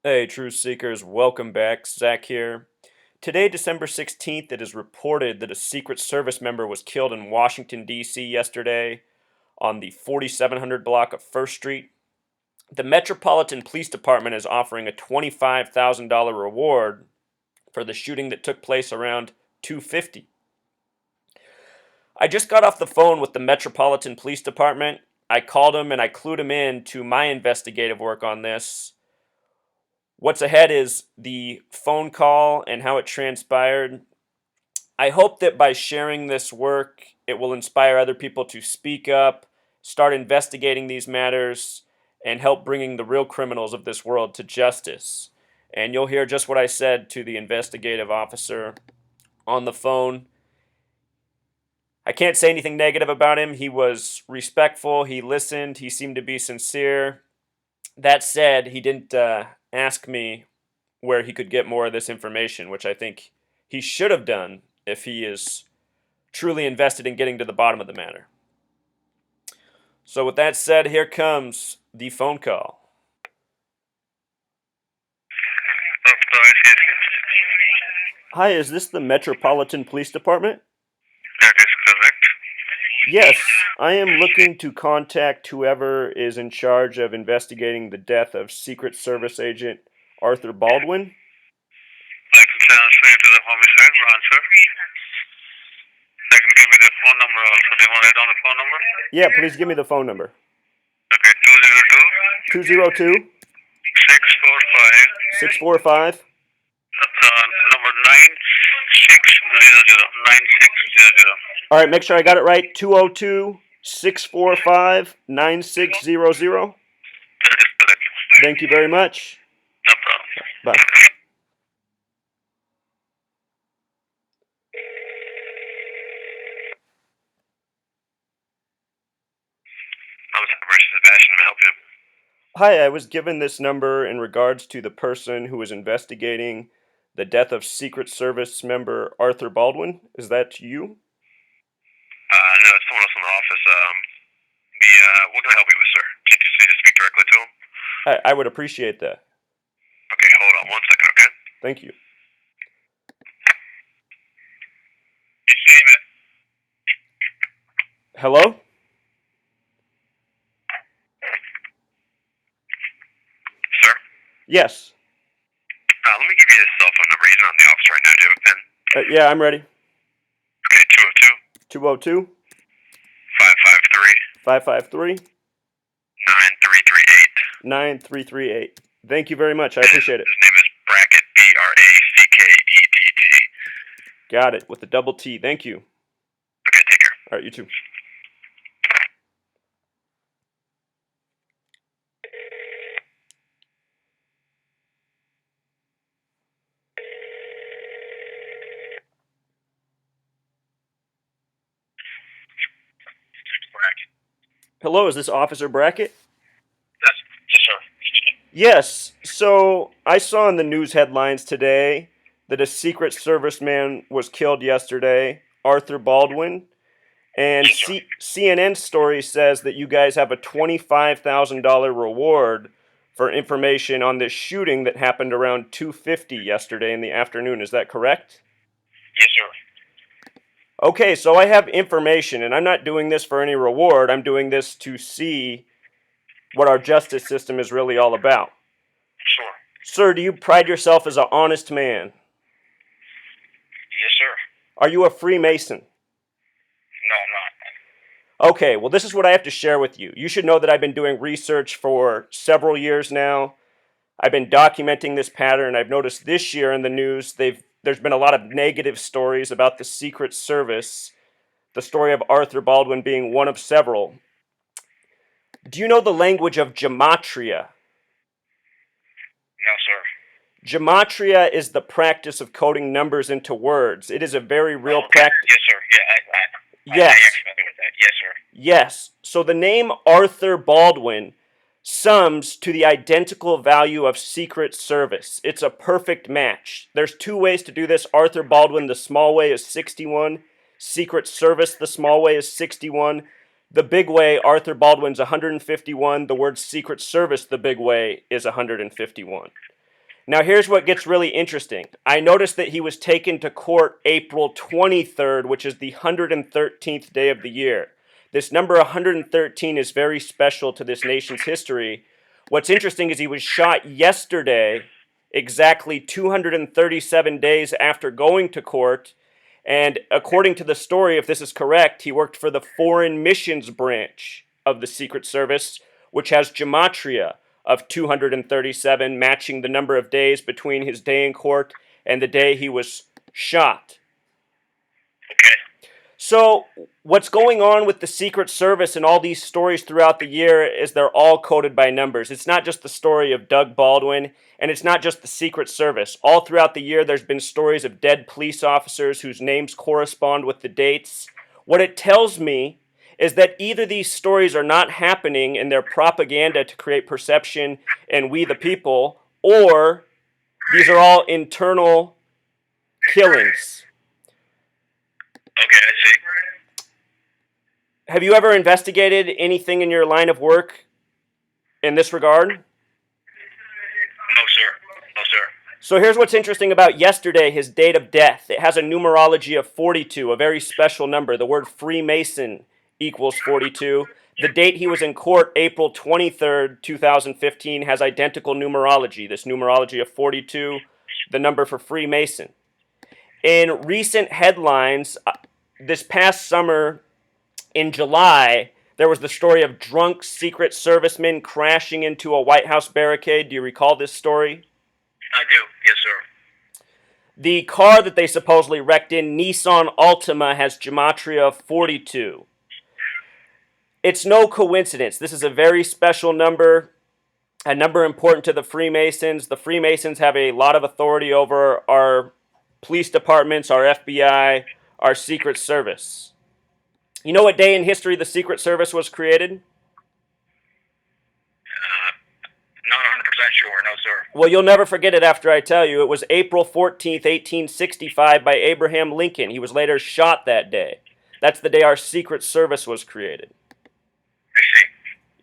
Hey, Truth Seekers, welcome back. Zach here. Today, December 16th, it is reported that a Secret Service member was killed in Washington, D.C. yesterday on the 4700 block of First Street. The Metropolitan Police Department is offering a $25,000 reward for the shooting that took place around 250. I just got off the phone with the Metropolitan Police Department. I called them and I clued them in to my investigative work on this. What's ahead is the phone call and how it transpired. I hope that by sharing this work, it will inspire other people to speak up, start investigating these matters, and help bringing the real criminals of this world to justice. And you'll hear just what I said to the investigative officer on the phone. I can't say anything negative about him. He was respectful, he listened, he seemed to be sincere. That said, he didn't ask me where he could get more of this information, which I think he should have done if he is truly invested in getting to the bottom of the matter. So, with that said, here comes the phone call. Hi, is this the Metropolitan Police Department? That is correct. Yes, I am looking to contact whoever is in charge of investigating the death of Secret Service agent Arthur Baldwin. I can transfer you to the homicide branch, sir. I can give you the phone number also. Do you want to write down the phone number? Yeah, please give me the phone number. Okay, 202 202 645 645. number 9600 9600. All right, make sure I got it right. 202 645 9600. That is correct. Thank you very much. No problem. Bye. I'm Sebastian. May I help you? Hi, I was given this number in regards to the person who was investigating the death of Secret Service member Arthur Baldwin. Is that you? No, it's someone else in the office. What can I help you with, sir? Did you need to speak directly to him? I would appreciate that. Okay, hold on 1 second, okay? Thank you. Your name is Hello? sir. Yes. Let me give you his cell phone number. He's not in the office right now. Do you have a pen? Yeah, I'm ready. Okay, 202 202 553 553 9338. 9338. Thank you very much. I appreciate it. His name is Brackett, Brackett. Got it. With a double T. Thank you. Okay, take care. All right, you too. Brackett. Hello, is this Officer Brackett? Yes, sir. Yes. So I saw in the news headlines today that a Secret Service man was killed yesterday, Arthur Baldwin. And Yes, sir. CNN story says that you guys have a $25,000 reward for information on this shooting that happened around 2:50 yesterday in the afternoon. Is that correct? Yes, sir. Okay, so I have information, and I'm not doing this for any reward. I'm doing this to see what our justice system is really all about. Sure. Sir, do you pride yourself as an honest man? Yes, sir. Are you a Freemason? No, I'm not. Okay, well, this is what I have to share with you. You should know that I've been doing research for several years now. I've been documenting this pattern. I've noticed this year in the news, there's been a lot of negative stories about the Secret Service, the story of Arthur Baldwin being one of several. Do you know the language of gematria? No, sir. Gematria is the practice of coding numbers into words. It is a very real practice. Yes, sir. Yeah, I Yes. actually familiar with that. Yes, sir. Yes. So the name Arthur Baldwin sums to the identical value of Secret Service. It's a perfect match. There's two ways to do this. Arthur Baldwin, the small way, is 61. Secret Service, the small way, is 61. The big way, Arthur Baldwin's 151. The word Secret Service, the big way, is 151. Now, here's what gets really interesting. I noticed that he was taken to court April 23rd, which is the 113th day of the year. This number 113 is very special to this nation's history. What's interesting is he was shot yesterday, exactly 237 days after going to court. And according to the story, if this is correct, he worked for the Foreign Missions Branch of the Secret Service, which has gematria of 237, matching the number of days between his day in court and the day he was shot. Okay. So, what's going on with the Secret Service and all these stories throughout the year is they're all coded by numbers. It's not just the story of Doug Baldwin, and it's not just the Secret Service. All throughout the year, there's been stories of dead police officers whose names correspond with the dates. What it tells me is that either these stories are not happening in their propaganda to create perception in we the people, or these are all internal killings. Okay, I see. Have you ever investigated anything in your line of work in this regard? No, sir. No, sir. So here's what's interesting about yesterday, his date of death. It has a numerology of 42, a very special number. The word Freemason equals 42. The date he was in court, April 23rd, 2015, has identical numerology. This numerology of 42, the number for Freemason. In recent headlines, this past summer, in July, there was the story of drunk Secret Servicemen crashing into a White House barricade. Do you recall this story? I do. Yes, sir. The car that they supposedly wrecked in, Nissan Altima, has gematria of 42. It's no coincidence. This is a very special number, a number important to the Freemasons. The Freemasons have a lot of authority over our police departments, our FBI, our Secret Service. You know what day in history the Secret Service was created? Not 100% sure. No, sir. Well, you'll never forget it after I tell you. It was April 14th, 1865 by Abraham Lincoln. He was later shot that day. That's the day our Secret Service was created. I see.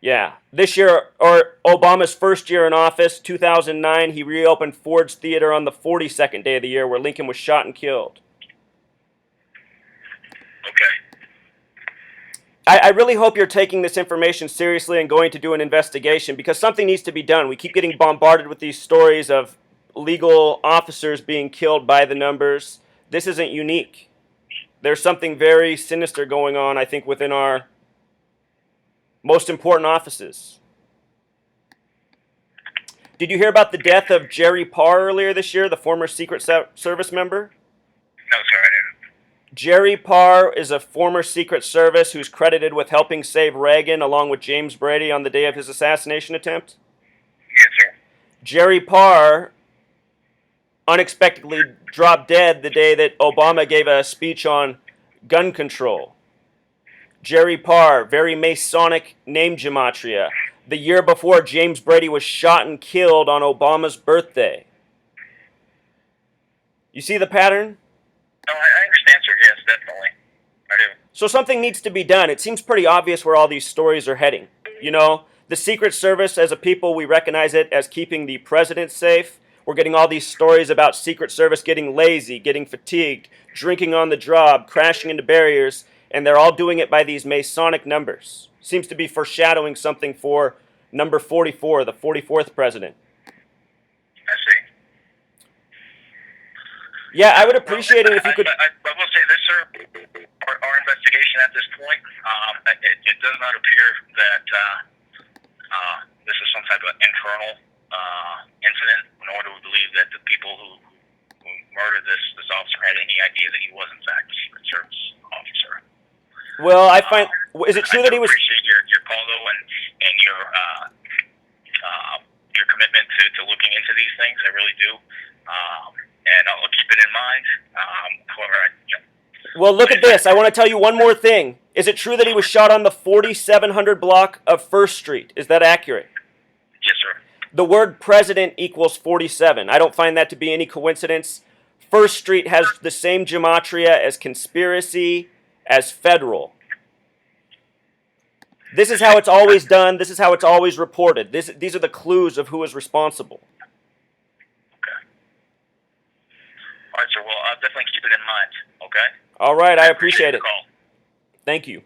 Yeah. This year, or Obama's first year in office, 2009, he reopened Ford's Theater on the 42nd day of the year where Lincoln was shot and killed. Okay. I really hope you're taking this information seriously and going to do an investigation because something needs to be done. We keep getting bombarded with these stories of legal officers being killed by the numbers. This isn't unique. There's something very sinister going on, I think, within our most important offices. Did you hear about the death of Jerry Parr earlier this year, the former Secret Service member? No, sir, I didn't. Jerry Parr is a former Secret Service who's credited with helping save Reagan along with James Brady on the day of his assassination attempt. Yes, sir. Jerry Parr unexpectedly dropped dead the day that Obama gave a speech on gun control. Jerry Parr, very Masonic name gematria. The year before, James Brady was shot and killed on Obama's birthday. You see the pattern? No, I understand, sir. Yes, definitely. I do. So something needs to be done. It seems pretty obvious where all these stories are heading. You know, the Secret Service, as a people, we recognize it as keeping the president safe. We're getting all these stories about Secret Service getting lazy, getting fatigued, drinking on the job, crashing into barriers, and they're all doing it by these Masonic numbers. Seems to be foreshadowing something for number 44, the 44th president. I see. Yeah, I would appreciate it if you could... I will say this, sir. Our investigation at this point, it does not appear that this is some type of internal incident, nor do we believe that the people who murdered this officer had any idea that he was, in fact, a Secret Service officer. Well, I find... Is it true that he was... I appreciate your call, though, and your commitment to looking into these things. I really do. And I'll keep it in mind. However, Well, look at this. I want to tell you one more thing. Is it true that he was shot on the 4700 block of First Street? Is that accurate? Yes, sir. The word president equals 47. I don't find that to be any coincidence. First Street has the same gematria as conspiracy, as federal. This is how it's always done. This is how it's always reported. These are the clues of who is responsible. I'll definitely keep it in mind. Okay. All right, I I appreciate appreciate the it. call. Thank you.